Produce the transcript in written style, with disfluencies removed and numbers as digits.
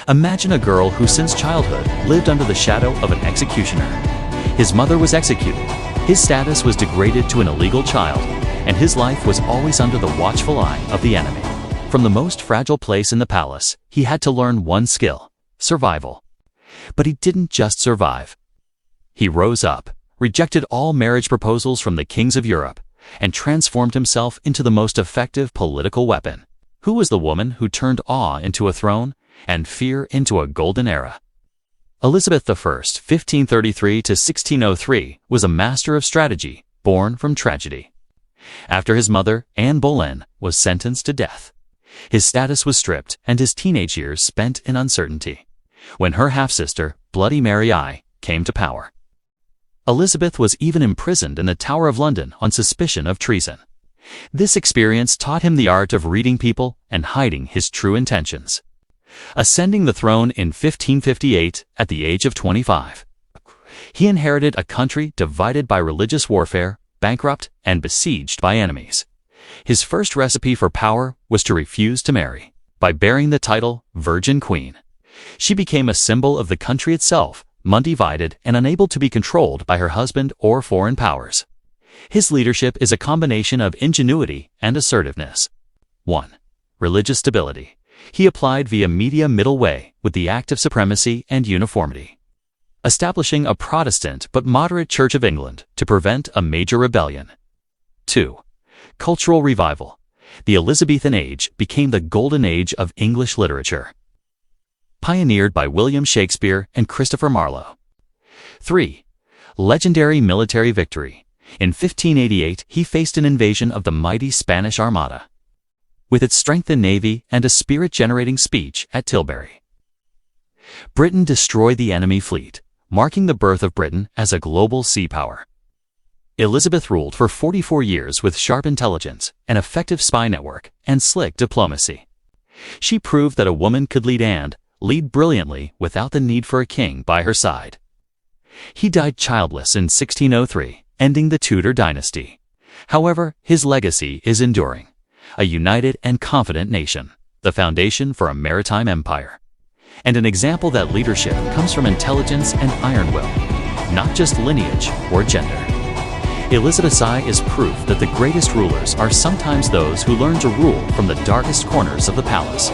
Imagine a girl who since childhood lived under the shadow of an executioner. His mother was executed, his status was degraded to an illegal child, and his life was always under the watchful eye of the enemy. From the most fragile place in the palace, he had to learn one skill: survival. But he didn't just survive. He rose up, rejected all marriage proposals from the kings of Europe, and transformed himself into the most effective political weapon. Who was the woman who turned awe into a throne and fear into a golden era? Elizabeth I, 1533 to 1603, was a master of strategy, born from tragedy. After his mother, Anne Boleyn, was sentenced to death, his status was stripped and his teenage years spent in uncertainty, when her half-sister, Bloody Mary I, came to power. Elizabeth was even imprisoned in the Tower of London on suspicion of treason. This experience taught him the art of reading people and hiding his true intentions. Ascending the throne in 1558 at the age of 25, he inherited a country divided by religious warfare, bankrupt, and besieged by enemies. His first recipe for power was to refuse to marry. By bearing the title Virgin Queen, she became a symbol of the country itself, undivided and unable to be controlled by her husband or foreign powers. His leadership is a combination of ingenuity and assertiveness. 1. Religious stability. He applied via media middle way with the Act of Supremacy and Uniformity, establishing a Protestant but moderate Church of England to prevent a major rebellion. 2. Cultural revival. The Elizabethan age became the golden age of English literature, pioneered by William Shakespeare and Christopher Marlowe. 3. Legendary military victory. In 1588, he faced an invasion of the mighty Spanish Armada, with its strengthened navy and a spirit-generating speech at Tilbury. Britain destroyed the enemy fleet, marking the birth of Britain as a global sea power. Elizabeth ruled for 44 years with sharp intelligence, an effective spy network, and slick diplomacy. She proved that a woman could lead brilliantly without the need for a king by her side. He died childless in 1603, ending the Tudor dynasty. However, his legacy is enduring. A united and confident nation, the foundation for a maritime empire, and an example that leadership comes from intelligence and iron will, not just lineage or gender. Elizabeth I is proof that the greatest rulers are sometimes those who learn to rule from the darkest corners of the palace.